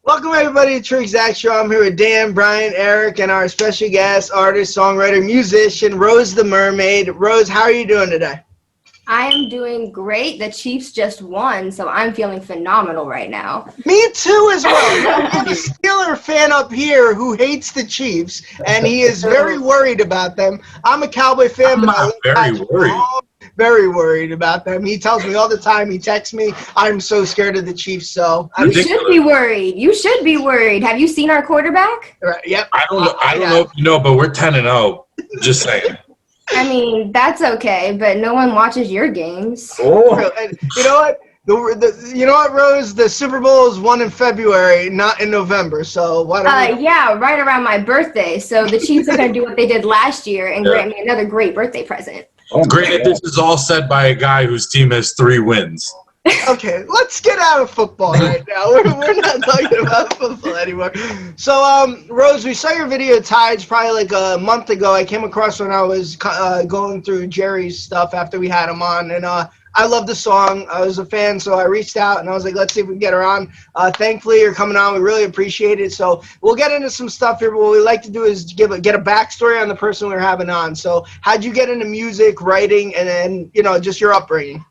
Welcome everybody to TruExact Show. I'm here with Dan, Brian, Eric, and our special guest, artist, songwriter, musician, Rose the Mermaid. Rose, how are you doing today? I am doing great. The Chiefs just won, so I'm feeling phenomenal right now. Me too as well. We have a Steeler fan up here who hates the Chiefs, and he is very worried about them. I'm a Cowboy fan, I'm but not very worried. very worried about them. He tells me all the time, he texts me, I'm so scared of the Chiefs, so You should be worried. You should be worried. Have you seen our quarterback? Yep. I don't know if you know, but we're 10-0. Just saying. I mean, that's okay, but no one watches your games. Oh. And you know what? You know what, Rose? The Super Bowl is won in February, not in November. So why don't we? Yeah, right around my birthday. So the Chiefs are going to do what they did last year and grant me another great birthday present. Granted, this is all said by a guy whose team has 3 wins. Okay, let's get out of football right now. We're not talking about football anymore. So, Rose, we saw your video Tides probably like a month ago. I came across when I was going through Jerry's stuff after we had him on, and I love the song. I was a fan, so I reached out and I was like, let's see if we can get her on. Thankfully, you're coming on. We really appreciate it. So we'll get into some stuff here, but what we like to do is get a backstory on the person we're having on. So how'd you get into music, writing, and then, just your upbringing?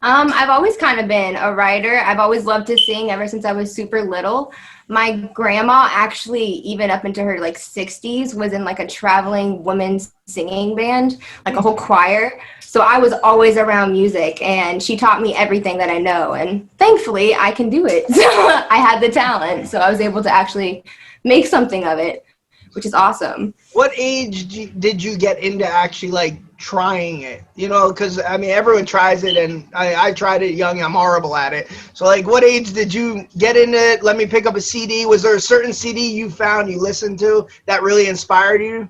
I've always kind of been a writer. I've always loved to sing ever since I was super little. My grandma actually, even up into her 60s, was in a traveling women's singing band, a whole choir. So I was always around music, and she taught me everything that I know. And thankfully, I can do it. So I had the talent, so I was able to actually make something of it, which is awesome. What age did you get into actually trying it? Because I mean, everyone tries it, and I tried it young. I'm horrible at it. So what age did you get into it? Let me pick up a CD. Was there a certain CD you found you listened to that really inspired you?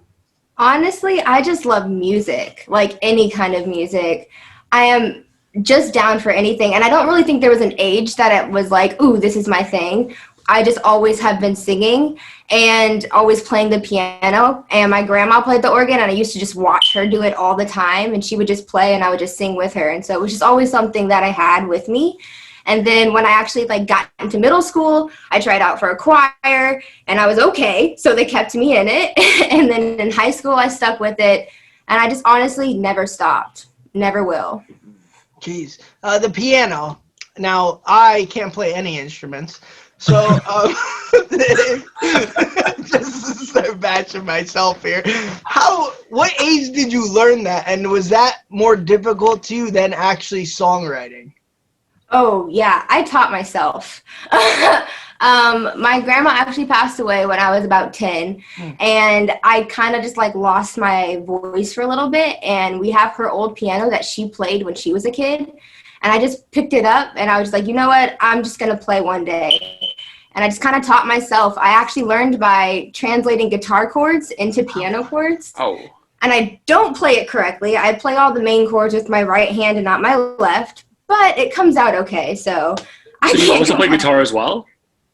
Honestly, I just love music, any kind of music. I am just down for anything, and I don't really think there was an age that it was ooh, this is my thing. I just always have been singing and always playing the piano, and my grandma played the organ, and I used to just watch her do it all the time, and she would just play and I would just sing with her, and so it was just always something that I had with me. And then when I actually got into middle school, I tried out for a choir, and I was okay, so they kept me in it. And then in high school, I stuck with it, and I just honestly never stopped. Never will. Jeez. The piano. Now, I can't play any instruments, so just to start bashing myself here. What age did you learn that, and was that more difficult to you than actually songwriting? Oh, yeah, I taught myself. My grandma actually passed away when I was about 10, and I kind of just lost my voice for a little bit, and we have her old piano that she played when she was a kid, and I just picked it up, and I was just you know what, I'm just going to play one day. And I just kind of taught myself. I actually learned by translating guitar chords into piano chords. Oh. And I don't play it correctly. I play all the main chords with my right hand and not my left. But it comes out okay, so I can't. So you also play guitar as well?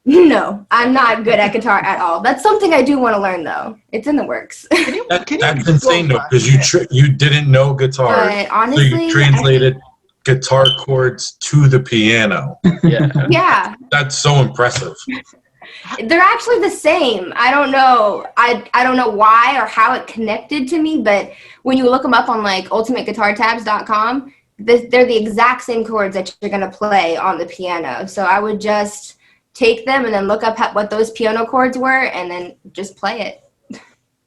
No, I'm not good at guitar at all. That's something I do want to learn, though. It's in the works. That's insane, though, because you didn't know guitar, but honestly, so you translated guitar chords to the piano. Yeah. Yeah. That's so impressive. They're actually the same. I don't know. I don't know why or how it connected to me, but when you look them up on ultimateguitartabs.com, they're the exact same chords that you're going to play on the piano. So I would just take them and then look up what those piano chords were and then just play it.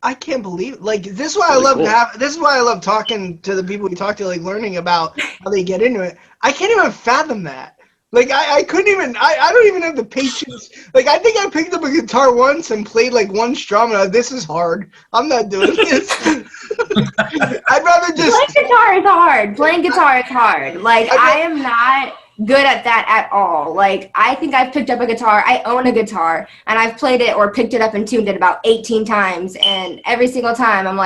I can't believe this is why I love this is why I love talking to the people we talk to, learning about how they get into it. I can't even fathom that. I couldn't even, I don't even have the patience. I think I picked up a guitar once and played one strum, and this is hard. I'm not doing this. I'd rather just. Playing guitar is hard. Playing guitar is hard. I am not good at that at all. I think I've picked up a guitar. I own a guitar, and I've played it or picked it up and tuned it about 18 times, and every single time I'm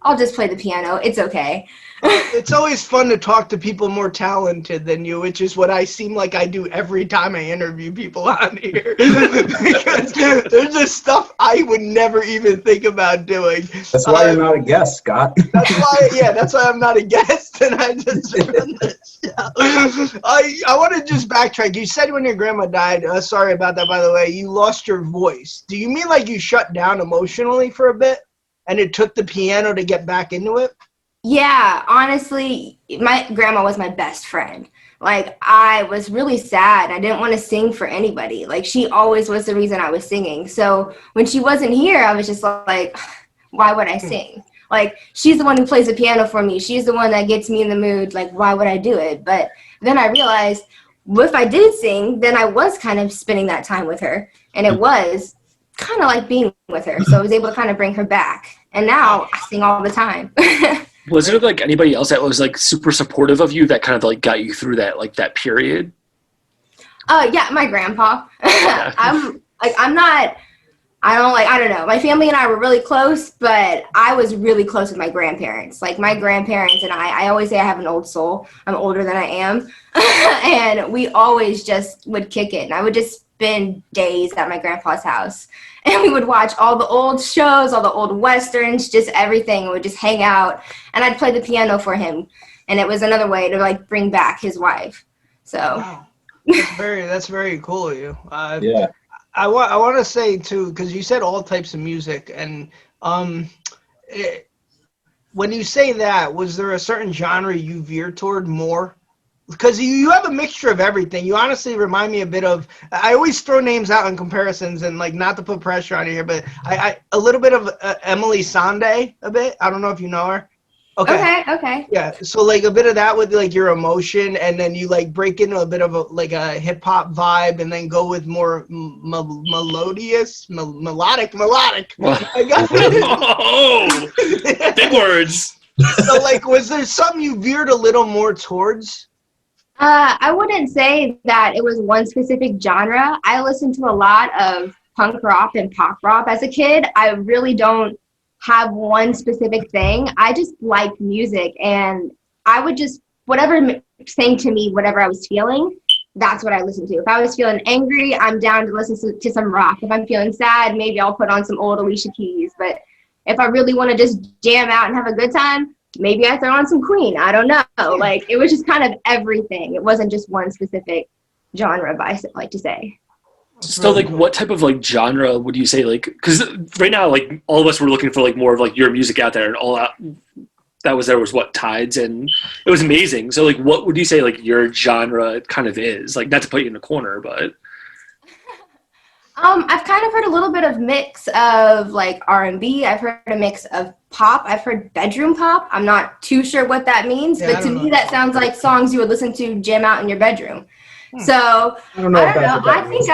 I'll just play the piano. It's okay. It's always fun to talk to people more talented than you, which is what I seem like I do every time I interview people on here. Because there's just stuff I would never even think about doing. That's why you're not a guest, Scott. That's why I'm not a guest, and I just run the show. I want to just backtrack. You said when your grandma died, sorry about that, by the way, you lost your voice. Do you mean like you shut down emotionally for a bit, and it took the piano to get back into it? Yeah, honestly, my grandma was my best friend. Like, I was really sad. I didn't want to sing for anybody. Like, she always was the reason I was singing. So when she wasn't here, I was just like, why would I sing? Like, she's the one who plays the piano for me. She's the one that gets me in the mood. Like, why would I do it? But then I realized, well, if I did sing, then I was kind of spending that time with her. And it was kind of like being with her. So I was able to kind of bring her back. And now I sing all the time. Was there like anybody else that was like super supportive of you that kind of like got you through that like that period? Yeah, my grandpa. I don't know. My family and I were really close, but I was really close with my grandparents. Like my grandparents and I always say I have an old soul. I'm older than I am. And we always just would kick it. And I would just spend days at my grandpa's house. And we would watch all the old shows, all the old Westerns, just everything. We would just hang out. And I'd play the piano for him. And it was another way to like bring back his wife. So wow. That's very cool of you. Yeah. I want to say too, because you said all types of music, and when you say that, was there a certain genre you veer toward more? Because you have a mixture of everything. You honestly remind me a bit of. I always throw names out in comparisons, and like not to put pressure on you here, but I a little bit of Emily Sandé, a bit. I don't know if you know her. Okay. Yeah, so like a bit of that with like your emotion, and then you like break into a bit of like a hip hop vibe, and then go with more melodic. I got it. Oh, big words. So like, was there something you veered a little more towards? I wouldn't say that it was one specific genre. I listened to a lot of punk rock and pop rock as a kid. I really don't have one specific thing. I just like music, and I would just, whatever sang to me, whatever I was feeling, that's what I listened to. If I was feeling angry, I'm down to listen to some rock. If I'm feeling sad, maybe I'll put on some old Alicia Keys. But if I really want to just jam out and have a good time, maybe I throw on some Queen. I don't know. Like, it was just kind of everything. It wasn't just one specific genre, but I like to say. So, like, what type of, like, genre would you say, like, because right now, like, all of us were looking for, like, more of, like, your music out there, and all out, there was, what, Tides, and it was amazing. So, like, what would you say, like, your genre kind of is? Like, not to put you in a corner, but... I've kind of heard a little bit of mix of, like, R&B. I've heard a mix of pop. I've heard bedroom pop. I'm not too sure what that means, but to me that sounds like songs you would listen to jam out in your bedroom. So, I don't know. I think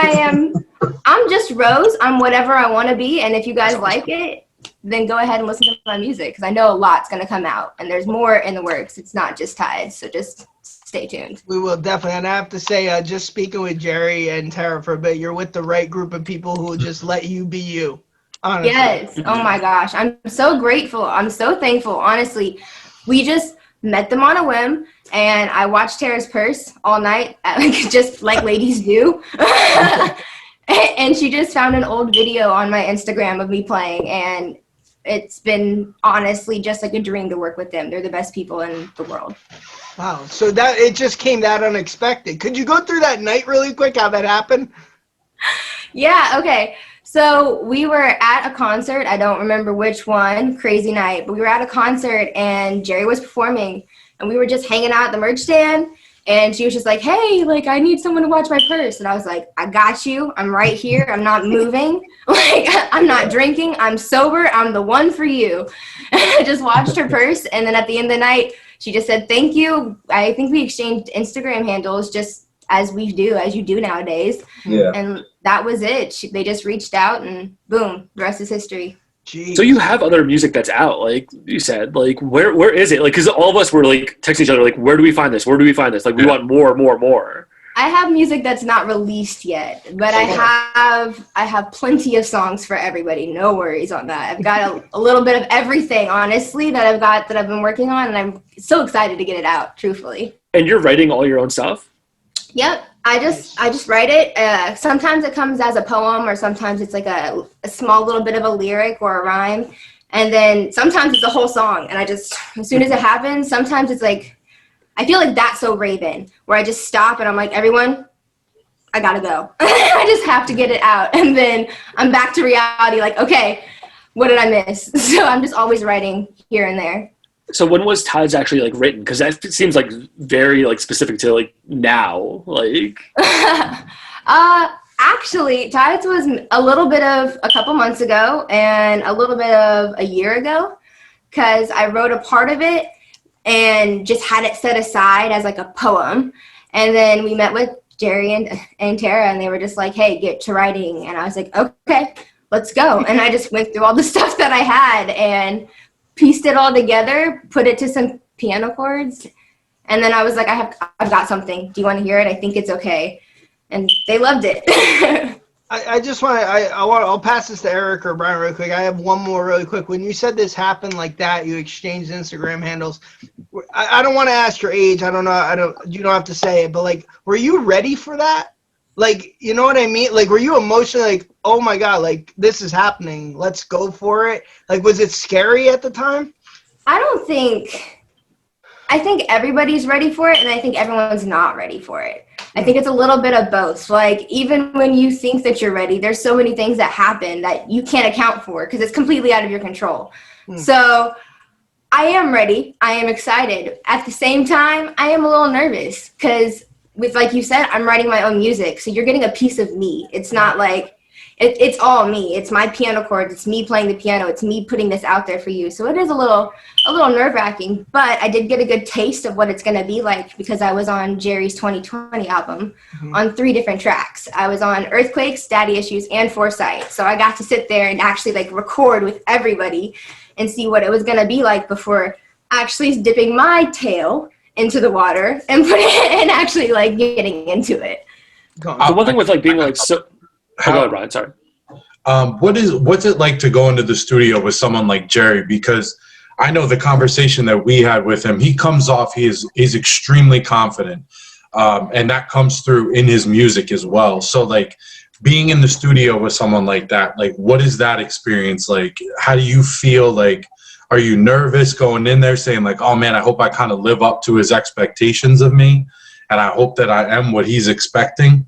I'm just Rose. I'm whatever I want to be, and if you guys like it, then go ahead and listen to my music, because I know a lot's going to come out, and there's more in the works. It's not just Tides, so just stay tuned. We will definitely, and I have to say, just speaking with Jerry and Tara for a bit, you're with the right group of people who will just let you be you. Honestly. Yes. Oh my gosh. I'm so grateful. I'm so thankful. Honestly, we just met them on a whim, and I watched Tara's purse all night, just like ladies do. And she just found an old video on my Instagram of me playing, and it's been honestly just like a dream to work with them. They're the best people in the world. Wow. So that it just came that unexpected. Could you go through that night really quick, how that happened? Yeah, okay. So we were at a concert. I don't remember which one, crazy night, but we were at a concert and Jerry was performing, and we were just hanging out at the merch stand, and she was just like, hey, like, I need someone to watch my purse. And I was like, I got you. I'm right here. I'm not moving. Like, I'm not drinking. I'm sober. I'm the one for you. And I just watched her purse, and then at the end of the night, she just said, thank you. I think we exchanged Instagram handles just as you do nowadays. Yeah. And that was it. They just reached out, and boom, the rest is history. Jeez. So you have other music that's out, like you said. Like, where is it? Like, because all of us were, like, texting each other, like, where do we find this? Where do we find this? Like, we want more. I have music that's not released yet, but I have plenty of songs for everybody. No worries on that. I've got a little bit of everything, honestly, that I've been working on, and I'm so excited to get it out, truthfully. And you're writing all your own stuff? Yep. I just write it. Sometimes it comes as a poem, or sometimes it's like a small little bit of a lyric or a rhyme. And then sometimes it's a whole song. And as soon as it happens, sometimes it's like, I feel like That's So Raven, where I just stop and I'm like, everyone, I gotta go. I just have to get it out. And then I'm back to reality, like, okay, what did I miss? So I'm just always writing here and there. So when was Tides actually like written? Because that seems like very like specific to like now. Like actually, Tides was a little bit of a couple months ago and a little bit of a year ago, because I wrote a part of it and just had it set aside as like a poem. And then we met with Jerry and Tara, and they were just like, hey, get to writing. And I was like, okay, let's go. And I just went through all the stuff that I had and pieced it all together, put it to some piano chords, and then I was like, I've got something. Do you want to hear it? I think it's okay. And they loved it. I just want to, I'll pass this to Eric or Brian real quick. I have one more really quick. When you said this happened like that, you exchanged Instagram handles. I don't want to ask your age. I don't know. You don't have to say it, but like, were you ready for that? Like, you know what I mean? Like, were you emotionally like, oh my God, like this is happening, let's go for it? Like, was it scary at the time? I think everybody's ready for it, and I think everyone's not ready for it. I think it's a little bit of both. Like, even when you think that you're ready, there's so many things that happen that you can't account for because it's completely out of your control. So I am ready. I am excited. At the same time, I am a little nervous because, with, like you said, I'm writing my own music. So you're getting a piece of me. It's not like, it's all me. It's my piano chords. It's me playing the piano. It's me putting this out there for you. So it is a little nerve-wracking, but I did get a good taste of what it's going to be like because I was on Jerry's 2020 album on 3 different tracks. I was on Earthquakes, Daddy Issues, and Foresight. So I got to sit there and actually like record with everybody and see what it was going to be like before actually dipping my tail into the water and putting it and actually like getting into it. The one thing with like being like so. Go ahead, Brian. Sorry. What's it like to go into the studio with someone like Jerry? Because I know the conversation that we had with him, he comes off, he's extremely confident. And that comes through in his music as well. So like being in the studio with someone like that, like what is that experience like? How do you feel? Like, are you nervous going in there saying like, oh man, I hope I kind of live up to his expectations of me, and I hope that I am what he's expecting?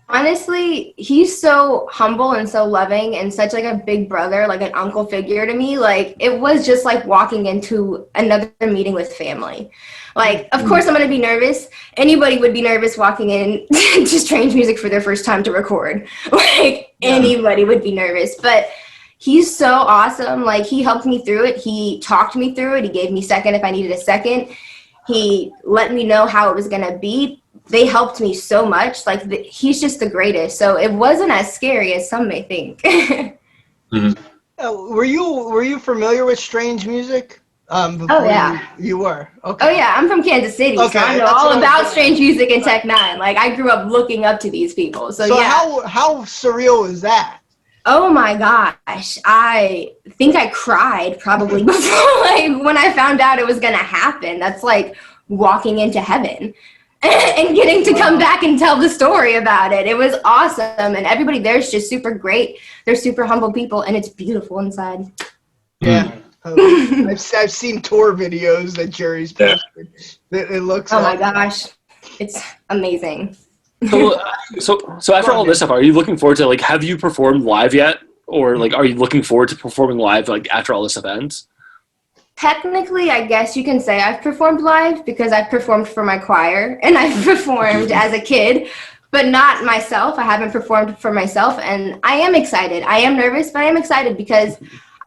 Honestly, he's so humble and so loving and such like a big brother, like an uncle figure to me. Like, it was just like walking into another meeting with family. Like, of course I'm going to be nervous. Anybody would be nervous walking in to Strange Music for their first time to record. Like, anybody would be nervous. But he's so awesome. Like, he helped me through it. He talked me through it. He gave me second if I needed a second. He let me know how it was going to be. They helped me so much. Like, he's just the greatest. So it wasn't as scary as some may think. Were you familiar with Strange Music? Oh, yeah. You were? Okay. Oh, yeah. I'm from Kansas City, Okay, so I know all about Strange Music and Tech Nine. Like, I grew up looking up to these people. So yeah. how surreal is that? Oh, my gosh. I think I cried probably before, like, when I found out it was going to happen. That's like walking into heaven. And getting to come back and tell the story about it. It was awesome. And everybody there is just super great. They're super humble people, and it's beautiful inside. Yeah. I've seen tour videos that Jerry's posted. It looks oh my gosh. It's amazing. So after all this stuff, are you looking forward to, like, have you performed live yet? Or, like, are you looking forward to performing live, like, after all this stuff ends? Technically, I guess you can say I've performed live because I've performed for my choir and I've performed as a kid, but not myself. I haven't performed for myself, and I am excited. I am nervous, but I am excited because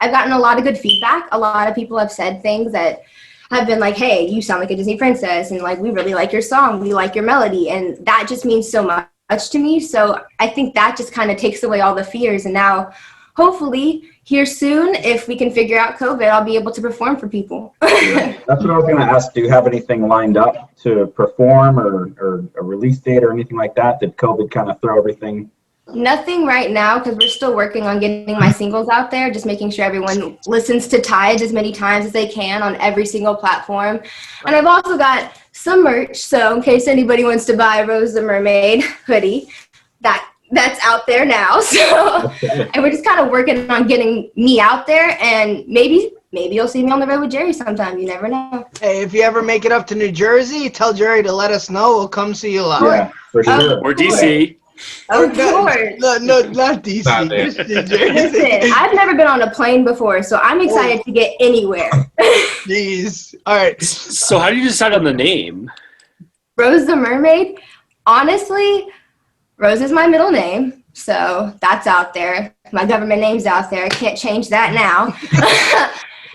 I've gotten a lot of good feedback. A lot of people have said things that have been like, hey, you sound like a Disney princess, and like, we really like your song, we like your melody, and that just means so much to me. So I think that just kind of takes away all the fears, and now hopefully here soon, if we can figure out COVID, I'll be able to perform for people. That's what I was going to ask. Do you have anything lined up to perform or a release date or anything like that? Did COVID kind of throw everything? Nothing right now, because we're still working on getting my singles out there, just making sure everyone listens to Tides as many times as they can on every single platform. And I've also got some merch, so in case anybody wants to buy Rose the Mermaid hoodie, that's out there now. So, and we're just kind of working on getting me out there, and maybe you'll see me on the road with Jerry sometime. You never know. Hey, if you ever make it up to New Jersey, tell Jerry to let us know. We'll come see you live. Yeah, for sure. Or DC. Of course. No, not DC. Not there. Just New Jersey. Listen, I've never been on a plane before, so I'm excited to get anywhere. Jeez. All right. So how do you decide on the name? Rose the Mermaid, honestly, Rose is my middle name, so that's out there. My government name's out there. I can't change that now.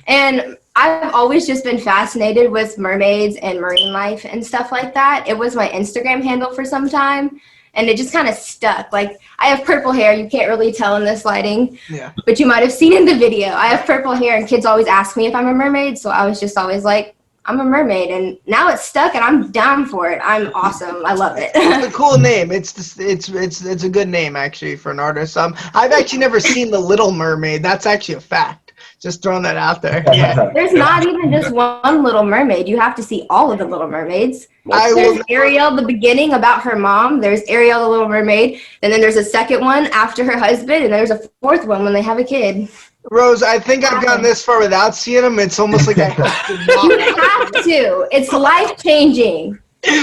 And I've always just been fascinated with mermaids and marine life and stuff like that. It was my Instagram handle for some time, and it just kind of stuck. Like, I have purple hair. You can't really tell in this lighting, but you might have seen in the video. I have purple hair, and kids always ask me if I'm a mermaid, so I was just always like, I'm a mermaid, and now it's stuck, and I'm down for it. I'm awesome. I love it. It's a cool name. It's a good name actually for an artist. I've actually never seen The Little Mermaid. That's actually a fact. Just throwing that out there. Yeah. There's not even just one Little Mermaid. You have to see all of the Little Mermaids. There's Ariel, the beginning about her mom. There's Ariel, the Little Mermaid. And then there's a second one after her husband. And there's a fourth one when they have a kid. Rose, I think I've gone this far without seeing them. It's almost like I have to. You have to. It's life-changing.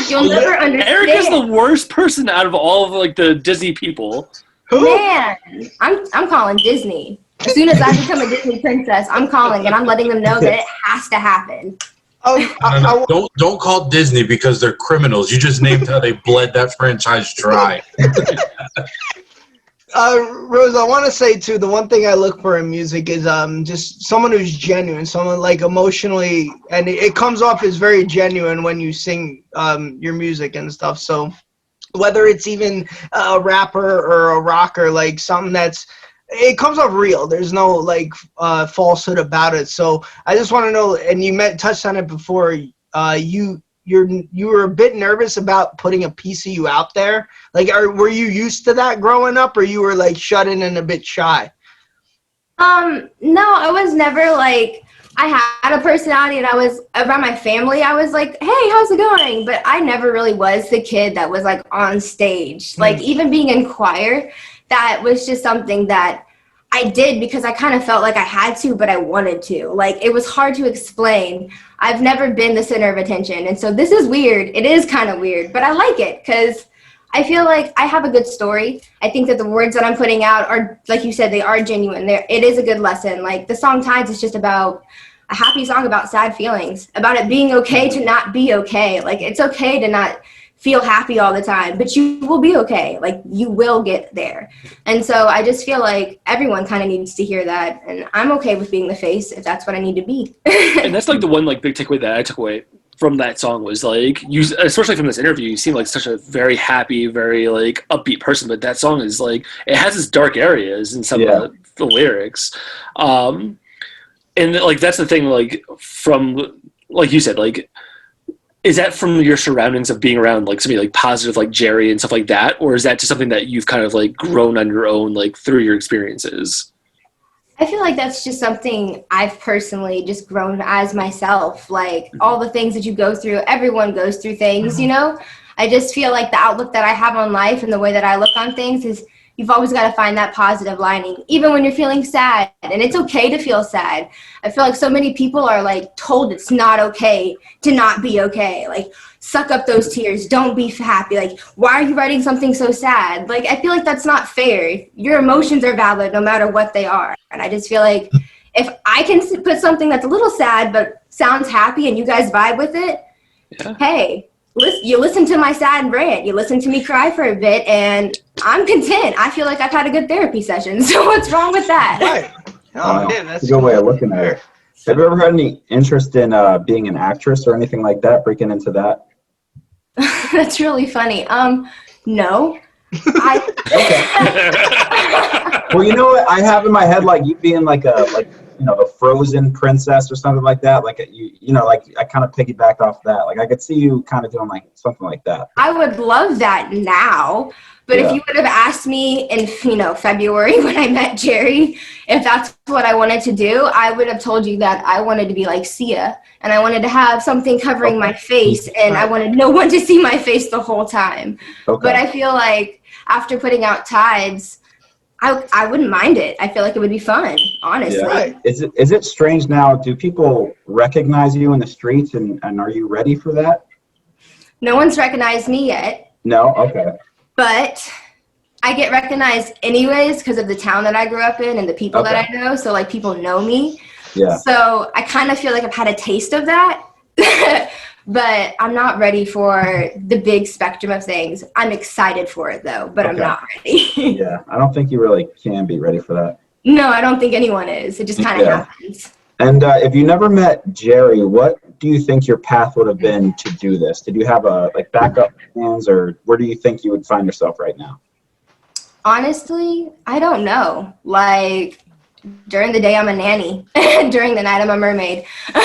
You'll never understand. Erica's the worst person out of all of like the Disney people. Man, I'm calling Disney. As soon as I become a Disney princess, I'm calling and I'm letting them know that it has to happen. Don't call Disney because they're criminals. You just named how they bled that franchise dry. Rose, I want to say too, the one thing I look for in music is just someone who's genuine, someone like emotionally, and it comes off as very genuine when you sing your music and stuff. So whether it's even a rapper or a rocker, like something it comes off real. There's no like falsehood about it. So I just want to know, and you touched on it before. You were a bit nervous about putting a piece of you out there. Like, were you used to that growing up, or you were like shut in and a bit shy? No, I was never like. I had a personality, and I was around my family. I was like, "Hey, how's it going?" But I never really was the kid that was like on stage. Like even being in choir. That was just something that I did because I kind of felt like I had to, but I wanted to. Like, it was hard to explain. I've never been the center of attention. And so this is weird. It is kind of weird, but I like it because I feel like I have a good story. I think that the words that I'm putting out are, like you said, they are genuine. It is a good lesson. Like, the song Tides is just about a happy song about sad feelings, about it being okay to not be okay. Like, it's okay to not feel happy all the time, but you will be okay. Like, you will get there. And so I just feel like everyone kind of needs to hear that, and I'm okay with being the face if that's what I need to be. And that's like the one like big takeaway that I took away from that song was like, you, especially from this interview, you seem like such a very happy, very like upbeat person, but that song is like, it has its dark areas in some of the lyrics. And like, that's the thing, like from, like you said, like, is that from your surroundings of being around like somebody like positive like Jerry and stuff like that, or is that just something that you've kind of like grown on your own like through your experiences? I feel like that's just something I've personally just grown as myself. Like, all the things that you go through, everyone goes through things, you know? I just feel like the outlook that I have on life and the way that I look on things is you've always got to find that positive lining, even when you're feeling sad. And it's okay to feel sad. I feel like so many people are like told it's not okay to not be okay. Like, suck up those tears. Don't be happy. Like, why are you writing something so sad? Like, I feel like that's not fair. Your emotions are valid no matter what they are. And I just feel like if I can put something that's a little sad but sounds happy and you guys vibe with it, hey, you listen to my sad rant, you listen to me cry for a bit, and I'm content. I feel like I've had a good therapy session. So what's wrong with that? Right. Oh, man, that's a good way of looking at it. Have you ever had any interest in being an actress or anything like that, breaking into that? That's really funny. No. Well, you know what? I have in my head like you being like the Frozen princess or something like that. Like like I kind of piggyback off that. Like I could see you kind of doing like something like that. I would love that now, but if you would have asked me in February when I met Jerry if that's what I wanted to do, I would have told you that I wanted to be like Sia, and I wanted to have something covering my face, and I wanted no one to see my face the whole time. But I feel like after putting out Tides, I wouldn't mind it. I feel like it would be fun, honestly. Right. Is it strange now? Do people recognize you in the streets, and are you ready for that? No one's recognized me yet. No? Okay. But I get recognized anyways because of the town that I grew up in and the people that I know. So like people know me. Yeah. So I kind of feel like I've had a taste of that. But I'm not ready for the big spectrum of things. I'm excited for it though, but I'm not ready. Yeah, I don't think you really can be ready for that. No, I don't think anyone is. It just kind of happens. And if you never met Jerry, what do you think your path would have been to do this? Did you have backup plans, or where do you think you would find yourself right now? Honestly, I don't know. Like, during the day, I'm a nanny. During the night, I'm a mermaid. So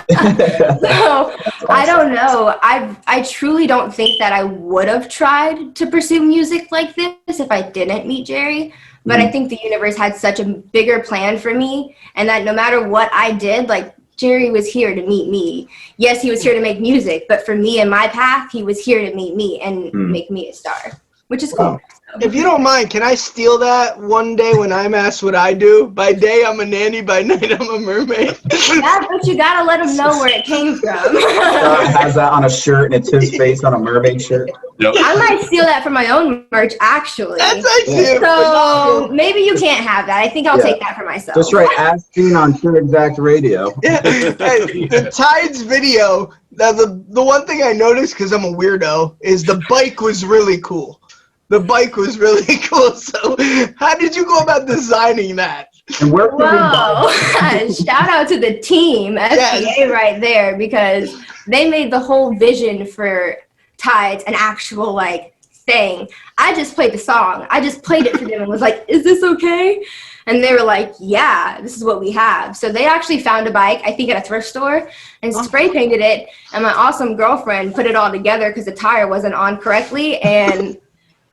awesome. I don't know. I truly don't think that I would have tried to pursue music like this if I didn't meet Jerry. But I think the universe had such a bigger plan for me, and that no matter what I did, like, Jerry was here to meet me. Yes, he was here to make music, but for me and my path, he was here to meet me and make me a star, which is cool. If you don't mind, can I steal that one day when I'm asked what I do? By day, I'm a nanny. By night, I'm a mermaid. Yeah, but you gotta let him know where it came from. Has that on a shirt, and it's his face on a mermaid shirt. Yep. I might steal that for my own merch, actually. That's actually So maybe you can't have that. I think I'll take that for myself. Just right, as seen on TruExact Radio. Yeah. Hey, the Tides video. Now the one thing I noticed, because I'm a weirdo, is the bike was really cool. The bike was really cool. So how did you go about designing that? And where can we Whoa! Shout out to the team, SPA right there, because they made the whole vision for Tides an actual thing. I just played the song. I just played it for them and was like, "Is this okay?" And they were like, "Yeah, this is what we have." So they actually found a bike, I think at a thrift store, and spray painted it. And my awesome girlfriend put it all together because the tire wasn't on correctly. And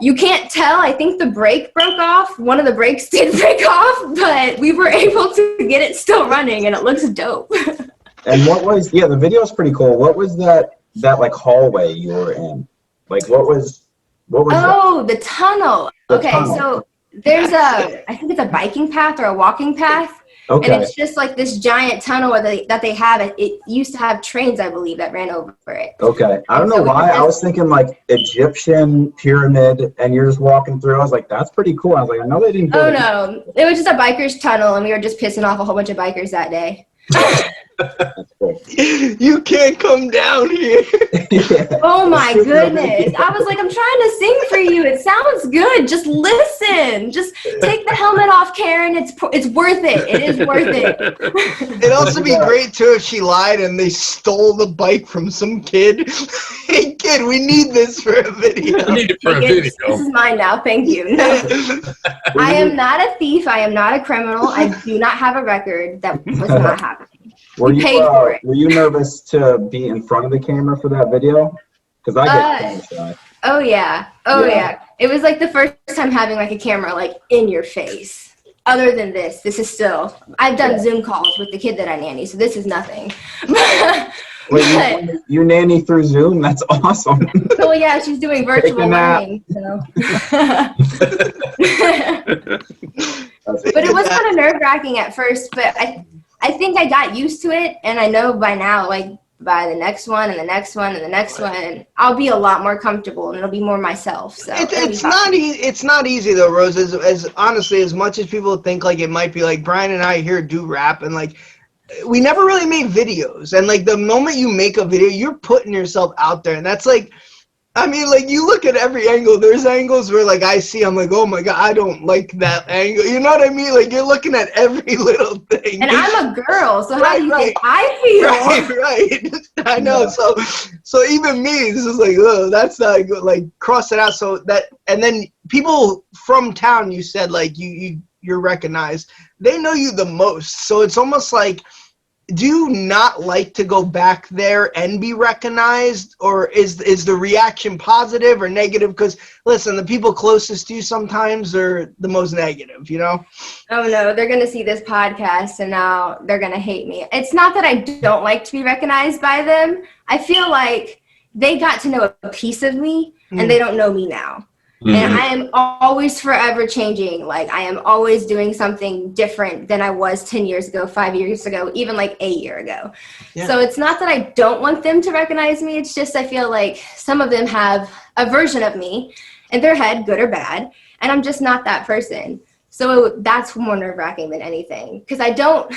you can't tell. I think the brake broke off. One of the brakes did break off, but we were able to get it still running, and it looks dope. And what was, the video is pretty cool. What was that hallway you were in? Like, what was that? The tunnel. Tunnel. So there's I think it's a biking path or a walking path. Okay. And it's just like this giant tunnel that they have. It used to have trains, I believe, that ran over it. Okay. I don't know why. I was thinking Egyptian pyramid, and you're just walking through. I was like, that's pretty cool. I was like, I know they didn't go no. It was just a biker's tunnel, and we were just pissing off a whole bunch of bikers that day. That's cool. You can't come down here. Oh my goodness. I was like, I'm trying to sing for you. It sounds good. Just listen. Just take the helmet off, Karen. It's worth it. It is worth it. It'd also be great too if she lied and they stole the bike from some kid. Hey kid, we need this for a video. I need it for a video. This is mine now. Thank you. No. I am not a thief. I am not a criminal. I do not have a record. That was not happening. Were you paid for it. Were you nervous to be in front of the camera for that video? Because I get camera shy. Oh yeah. It was like the first time having a camera in your face. Other than this is still. I've done Zoom calls with the kid that I nanny, so this is nothing. Wait, you nanny through Zoom? That's awesome. Oh yeah, she's doing virtual learning. So. But it was kind of nerve-wracking at first, but I think I got used to it, and I know by now, by the next one and the next one and the next one, I'll be a lot more comfortable, and it'll be more myself. So it's not easy though, Rose. As honestly, as much as people think it might be, Brian and I here do rap, and we never really made videos, and the moment you make a video, you're putting yourself out there, and that's I mean, like, you look at every angle. There's angles where, like, I'm like, oh my God, I don't like that angle. You know what I mean? Like, you're looking at every little thing. And I'm a girl, so how do you think I feel? Right. I know. Yeah. So even me, this is like, oh, that's not good. Like, cross it out. So that, and then people from town, you said, like, you're recognized. They know you the most. So it's almost like, do you not like to go back there and be recognized, or is the reaction positive or negative? Because listen, the people closest to you sometimes are the most negative, you know? Oh no, they're gonna see this podcast and now they're gonna hate me. It's not that I don't like to be recognized by them. I feel like they got to know a piece of me and they don't know me now. And I am always forever changing. Like, I am always doing something different than I was 10 years ago, 5 years ago, even like a year ago. Yeah. So it's not that I don't want them to recognize me. It's just I feel like some of them have a version of me in their head, good or bad, and I'm just not that person. So that's more nerve-wracking than anything, because I don't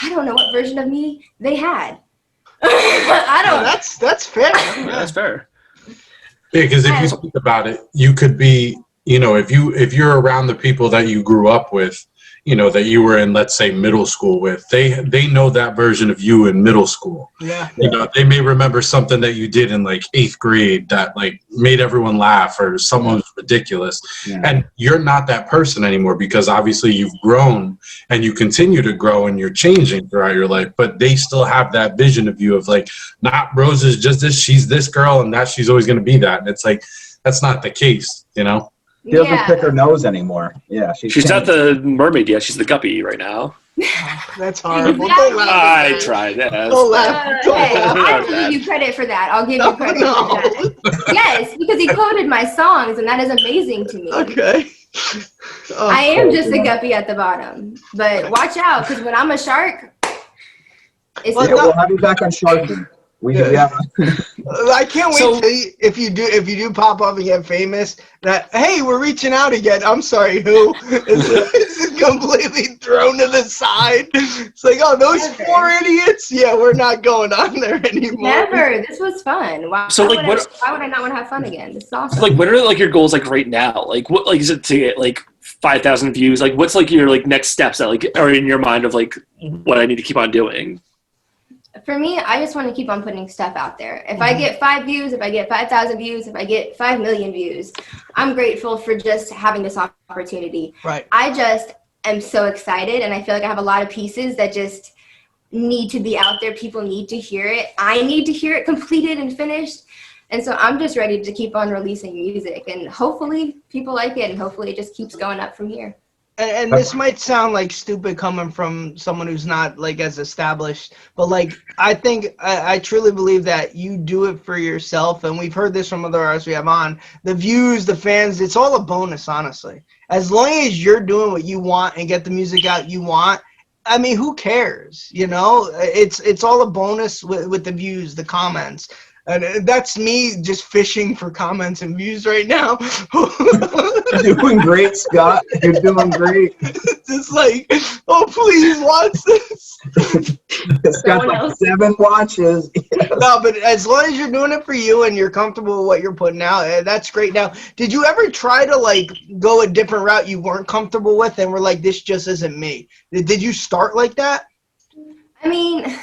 know what version of me they had. I don't. That's fair. Yeah, that's fair. Yeah, because if you think about it, you could be, you know, if you're around the people that you grew up with, you know, that you were in, let's say, middle school with, they know that version of you in middle school. Yeah. You know, they may remember something that you did in like 8th grade that like made everyone laugh, or someone was ridiculous. Yeah. And you're not that person anymore, because obviously you've grown and you continue to grow and you're changing throughout your life, but they still have that vision of you of like, not Rose is just this, she's this girl and that she's always going to be that. And it's like, that's not the case, you know? She doesn't pick her nose anymore. Yeah, she's not the mermaid yet. She's the guppy right now. That's horrible. Exactly. I tried that. Don't laugh. Hey, I'll give you credit for that. I'll give you credit for that. Yes, because he quoted my songs, and that is amazing to me. Okay. I am just a guppy at the bottom, but watch out, because when I'm a shark, it's we'll have you back on Shark Week. I can't wait till if you do pop up and get famous. That hey, we're reaching out again. I'm sorry, who? This is completely thrown to the side. It's like, oh, those 4 idiots. Yeah, we're not going on there anymore. Never. This was fun. Why would I not want to have fun again? This is awesome. Like, what are like your goals like right now? Like, what like is it to get like 5,000 views? Like, what's like your like next steps that like are in your mind of like what I need to keep on doing? For me, I just want to keep on putting stuff out there. If I get 5 views, if I get 5,000 views, if I get 5 million views, I'm grateful for just having this opportunity. Right. I just am so excited, and I feel like I have a lot of pieces that just need to be out there. People need to hear it. I need to hear it completed and finished. And so I'm just ready to keep on releasing music, and hopefully people like it, and hopefully it just keeps going up from here. And this might sound like stupid coming from someone who's not like as established, but like I think I truly believe that you do it for yourself, and we've heard this from other artists we have on. The views, the fans, it's all a bonus, honestly. As long as you're doing what you want and get the music out you want, I mean, who cares? You know, it's all a bonus with the views, the comments. And that's me just fishing for comments and views right now. You're doing great, Scott. You're doing great. Just like, oh, please watch this. It's got like 7 watches. No, but as long as you're doing it for you and you're comfortable with what you're putting out, that's great. Now, did you ever try to like go a different route you weren't comfortable with and were like, this just isn't me? Did you start like that? I mean,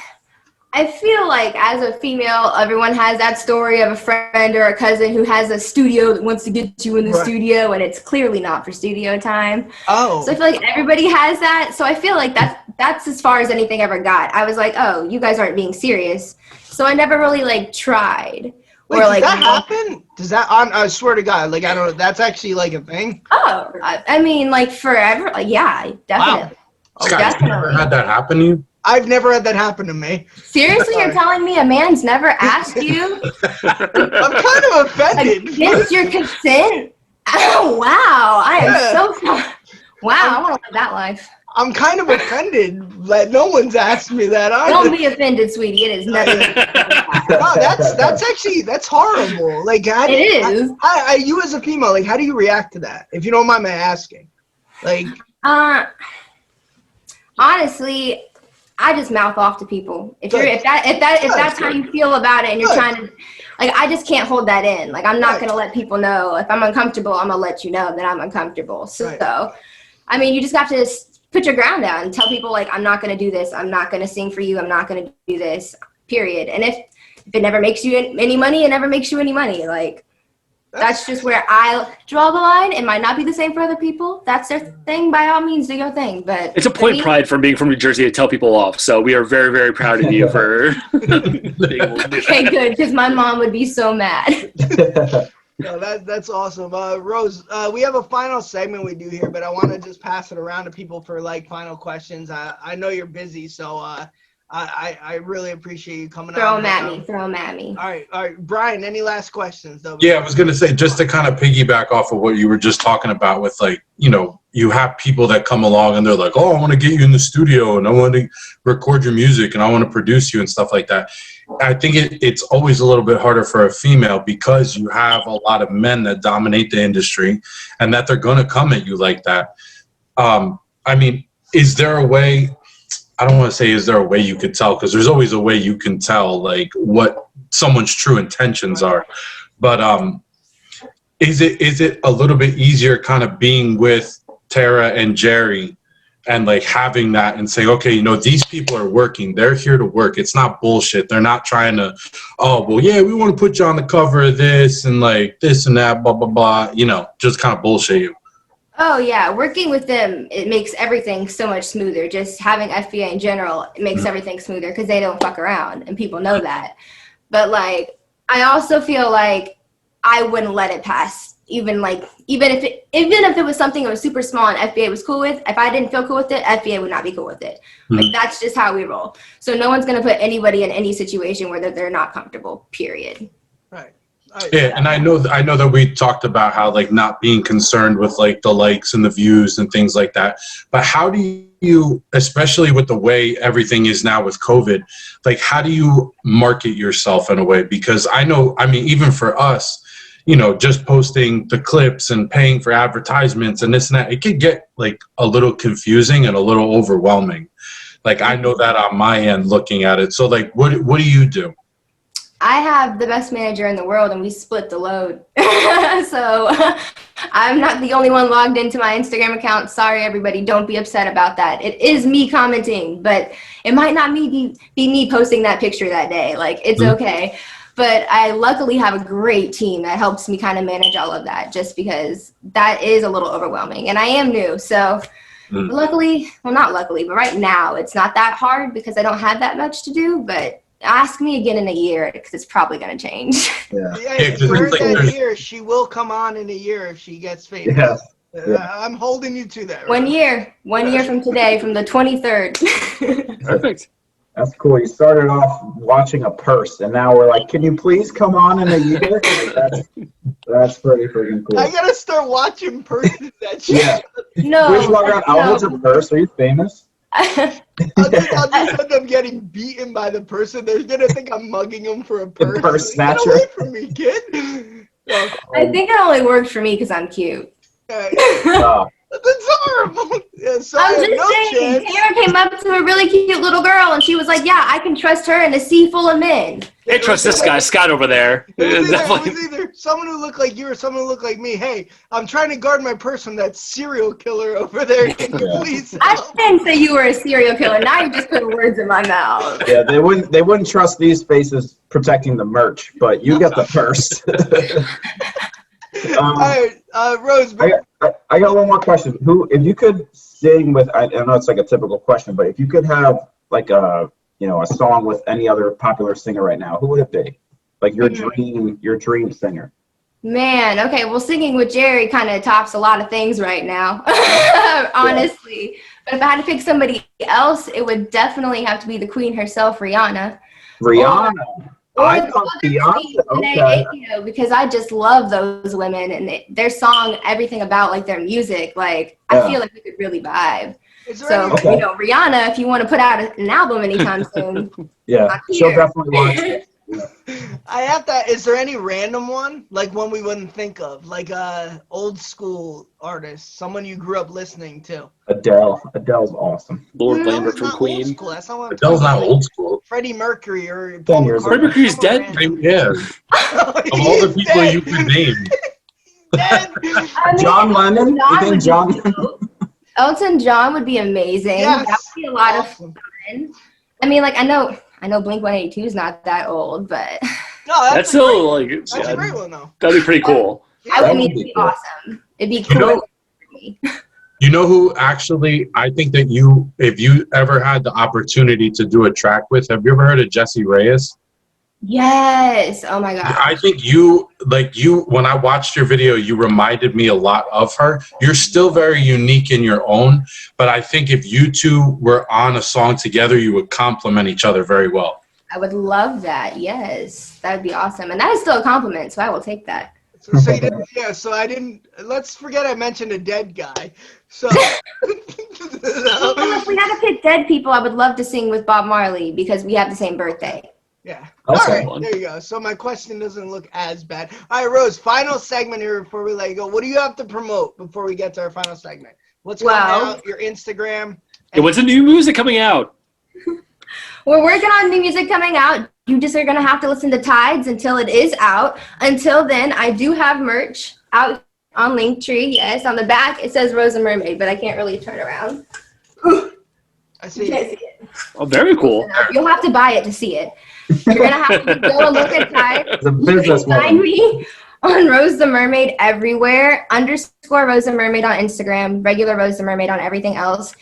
I feel like as a female, everyone has that story of a friend or a cousin who has a studio that wants to get you in the studio, and it's clearly not for studio time. Oh. So I feel like everybody has that. So I feel like that's as far as anything ever got. I was like, oh, you guys aren't being serious. So I never really like tried. Wait, does that happen? Does that, I swear to God, like, I don't know, that's actually like a thing? Oh, I mean, like forever. Like, yeah, definitely. Wow. Scott, you never had that happen to you? I've never had that happen to me. Seriously, you're telling me a man's never asked you? I'm kind of offended. Against your consent? Oh, wow. I am so sorry. Wow, I want to live that life. I'm kind of offended that no one's asked me that. Don't be offended, sweetie. It is nothing. No, that's horrible. Like, it is. You as a female, like, how do you react to that? If you don't mind me asking. Like, honestly, I just mouth off to people. If that's how you feel about it, and you're trying to, like, I just can't hold that in. Like, I'm not going to let people know. If I'm uncomfortable, I'm going to let you know that I'm uncomfortable. So, I mean, you just have to put your ground down and tell people, like, I'm not going to do this. I'm not going to sing for you. I'm not going to do this, period. And if it never makes you any money, it never makes you any money. Like, that's just where I draw the line. It might not be the same for other people. That's their thing. By all means, do your thing. But it's a point of pride from being from New Jersey to tell people off. So we are very, very proud of you for being able to do that. Okay, good, because my mom would be so mad. No, that's awesome. Rose, we have a final segment we do here, but I want to just pass it around to people for like final questions. I know you're busy, so I really appreciate you coming Throw on. Throw them at me. All right. Brian, any last questions though? Yeah, I was gonna say, just to kind of piggyback off of what you were just talking about with, like, you know, you have people that come along and they're like, oh, I want to get you in the studio and I want to record your music and I want to produce you and stuff like that. I think it's always a little bit harder for a female because you have a lot of men that dominate the industry and that they're going to come at you like that. I mean, is there a way, I don't want to say is there a way you could tell, because there's always a way you can tell like what someone's true intentions are. But is it a little bit easier kind of being with Tara and Jerry and like having that and saying, okay, you know, these people are working, they're here to work, it's not bullshit, they're not trying to, oh, well, yeah, we want to put you on the cover of this and like this and that, blah blah blah, you know, just kind of bullshit you? Oh yeah, working with them, it makes everything so much smoother. Just having FBA in general, it makes everything smoother because they don't fuck around and people know that. But like, I also feel like I wouldn't let it pass. Even if it was something that was super small and FBA was cool with, if I didn't feel cool with it, FBA would not be cool with it. Like, that's just how we roll. So no one's gonna put anybody in any situation where they're not comfortable, period. Right. Yeah, and I know that we talked about how like not being concerned with like the likes and the views and things like that. But how do you, especially with the way everything is now with COVID, like how do you market yourself in a way? Because I know, I mean, even for us, you know, just posting the clips and paying for advertisements and this and that, it could get like a little confusing and a little overwhelming. Like I know that on my end looking at it. So like, what do you do? I have the best manager in the world and we split the load. So I'm not the only one logged into my Instagram account. Sorry, everybody. Don't be upset about that. It is me commenting, but it might not be me posting that picture that day. Like, it's okay. But I luckily have a great team that helps me kind of manage all of that, just because that is a little overwhelming. And I am new. So luckily, well, not luckily, but right now it's not that hard because I don't have that much to do. But ask me again in a year because it's probably going to change. Yeah, for that year, she will come on in a year if she gets famous. Yeah. I'm holding you to that. Right? 1 year from today, from the 23rd. Perfect. That's cool. You started off watching a purse, and now we're like, can you please come on in a year? That's pretty freaking cool. I gotta start watching purses. That shit. Yeah. No. Please log on. I'll hold your purse. Are you famous? I'll just end up getting beaten by the person. They're gonna think I'm mugging them for a purse. The purse Get snatcher. away from me, kid. No. I think it only works for me because I'm cute. That's horrible. Yeah, so I'm just saying, Tara came up to a really cute little girl and she was like, yeah, I can trust her in a sea full of men. Can't trust this guy, Scott, over there. It was either someone who looked like you or someone who looked like me. Hey, I'm trying to guard my purse from that serial killer over there. Can you please help? I didn't say you were a serial killer. Now you're just putting words in my mouth. Yeah, they wouldn't trust these faces protecting the merch, but you get the purse. All right, Rose. I got one more question. If you could sing with, I know it's like a typical question, but if you could have like a song with any other popular singer right now, who would it be? Like your dream singer. Man, okay, well, singing with Jerry kind of tops a lot of things right now, honestly. But if I had to pick somebody else, it would definitely have to be the queen herself, Rihanna. I thought Beyonce. Okay. Because I just love those women and their song, everything about like their music. Like I feel like we could really vibe. So Rihanna, if you want to put out an album anytime soon, she'll definitely launch it. I have to. Is there any random one, like one we wouldn't think of, like a old school artist, someone you grew up listening to? Adele. Adele's awesome. Lord Adele's Lambert from not old Queen. school. That's not what I'm Adele's talking not about. old school. Freddie Mercury or 10 Paul years McCartney. ago. Freddie Mercury's Someone dead? random. Yeah. Of all the He's people dead. you could name. Dead. I mean, John Lennon? You John think would John? be dope. Elton John would be amazing. Yes. That would be a lot Awesome. of fun. I mean, like I know Blink-182 is not that old, but No, That's a great still one. like That's yeah, a great one though. that'd be pretty cool. I That mean, would be it'd be cool. awesome. It'd be You cool know, for me. you know who actually, I think that you, if you ever had the opportunity to do a track with, have you ever heard of Jessie Reyes? Yes. Oh my god. I think when I watched your video, you reminded me a lot of her. You're still very unique in your own, but I think if you two were on a song together, you would complement each other very well. I would love that. Yes, that would be awesome, and that is still a compliment, so I will take that. So you didn't, yeah. So I didn't. Let's forget I mentioned a dead guy. So. Well, if we had to pick dead people, I would love to sing with Bob Marley because we have the same birthday. Yeah. Okay. All right. There you go. So my question doesn't look as bad. All right, Rose. Final segment here before we let you go. What do you have to promote before we get to our final segment? What's coming out? Your Instagram. Yeah, what's the new music coming out? We're working on new music coming out. You just are gonna have to listen to Tides until it is out. Until then, I do have merch out on Linktree. Yes, on the back it says Rose and Mermaid, but I can't really turn around. I see. You can't see it. Oh, very cool. You'll have to buy it to see it. You're gonna have to go and look at Tides. It's a You can businesswoman. find me on Rose the Mermaid everywhere. _ Rose the Mermaid on Instagram. Regular Rose the Mermaid on everything else.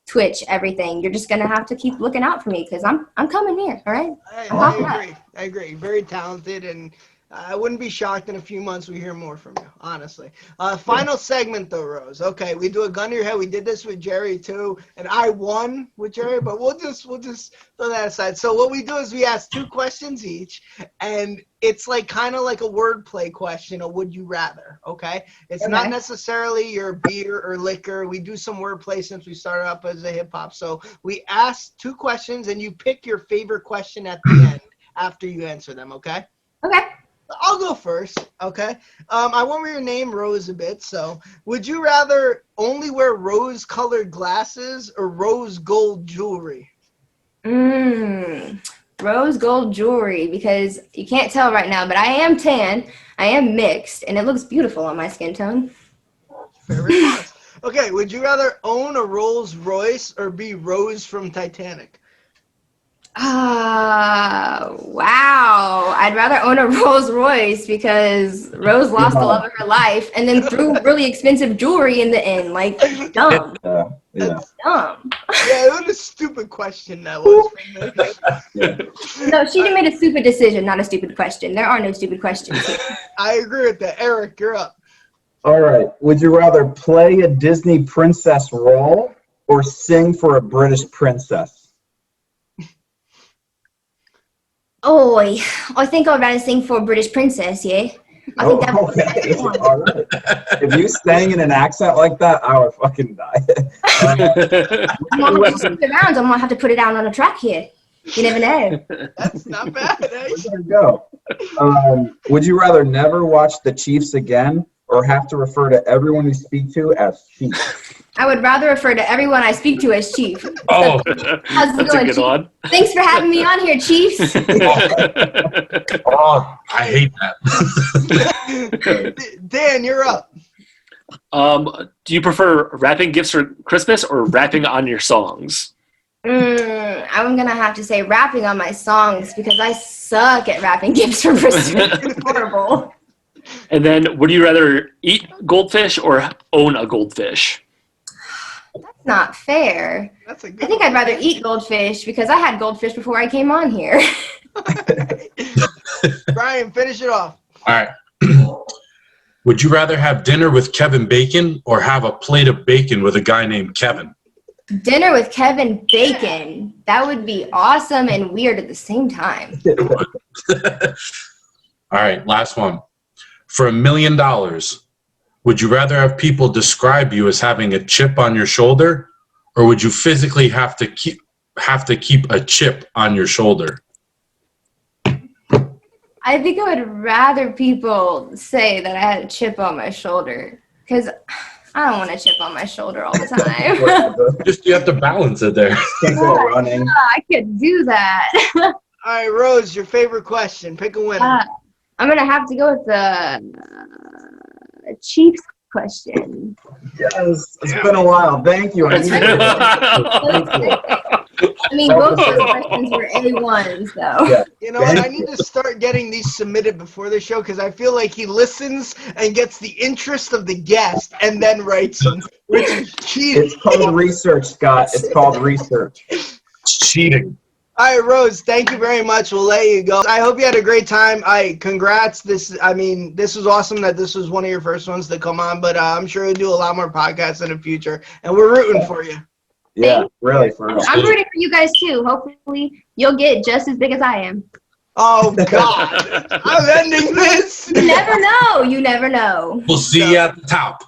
Twitch, everything. You're just gonna have to keep looking out for me because I'm coming here. All right. I agree. Very talented, and I wouldn't be shocked in a few months we hear more from you. Honestly. Final segment though, Rose. Okay, we do a gun to your head. We did this with Jerry too, and I won with Jerry, but we'll just throw that aside. So what we do is we ask 2 questions each, and it's like kind of like a wordplay question, a would you rather. Okay, it's not necessarily your beer or liquor. We do some wordplay since we started up as a hip hop. So we ask 2 questions, and you pick your favorite question at the end after you answer them. Okay. Okay. I'll go first, okay? I want your name Rose a bit, so would you rather only wear rose-colored glasses or rose gold jewelry? Rose gold jewelry, because you can't tell right now, but I am tan, I am mixed, and it looks beautiful on my skin tone. Fair response. Okay, would you rather own a Rolls Royce or be Rose from Titanic? Wow. I'd rather own a Rolls Royce because Rose lost the love of her life and then threw really expensive jewelry in the end. Like, dumb. Yeah. Dumb. Yeah, what a stupid question that was for me. No, she made a stupid decision, not a stupid question. There are no stupid questions here. I agree with that. Eric, you're up. All right. Would you rather play a Disney princess role or sing for a British princess? Oh, I think I'd rather sing for a British princess, yeah? I think that would be Okay. fun. All right. If you sang in an accent like that, I would fucking die. I'm gonna have to switch it around. I'm gonna have to put it out on a track here. You never know. That's not bad, eh? There you go. Would you rather never watch the Chiefs again or have to refer to everyone you speak to as Chief? I would rather refer to everyone I speak to as Chief. Oh, How's it that's going, a good Chief? one. Thanks for having me on here, Chiefs. oh, I hate that. Dan, you're up. Do you prefer wrapping gifts for Christmas or rapping on your songs? I'm gonna have to say rapping on my songs because I suck at rapping gifts for Christmas. It's horrible. And then, would you rather eat goldfish or own a goldfish? That's not fair. That's a good I think I'd rather eat goldfish because I had goldfish before I came on here. Brian, finish it off. All right. Would you rather have dinner with Kevin Bacon or have a plate of bacon with a guy named Kevin? Dinner with Kevin Bacon. That would be awesome and weird at the same time. All right, last one. For $1 million, would you rather have people describe you as having a chip on your shoulder, or would you physically have to keep a chip on your shoulder? I think I would rather people say that I had a chip on my shoulder, because I don't want a chip on my shoulder all the time. Just you have to balance it there. Can't go running. I could do that. All right, Rose, your favorite question. Pick a winner. I'm going to have to go with the Chiefs question. Yes, it's been a while. Thank you. I needed it. Thank you. I mean, both those questions were A1s, though. Yeah. You know what? I need to start getting these submitted before the show because I feel like he listens and gets the interest of the guest and then writes them, which is cheating. It's called research, Scott. It's called research. Cheating. All right, Rose, thank you very much. We'll let you go. I hope you had a great time. Congrats. This was awesome that this was one of your first ones to come on, but I'm sure you'll do a lot more podcasts in the future, and we're rooting for you. Yeah, really, for real. I'm rooting for you guys, too. Hopefully, you'll get just as big as I am. Oh, God. I'm ending this. You never know. You never know. We'll see you at the top.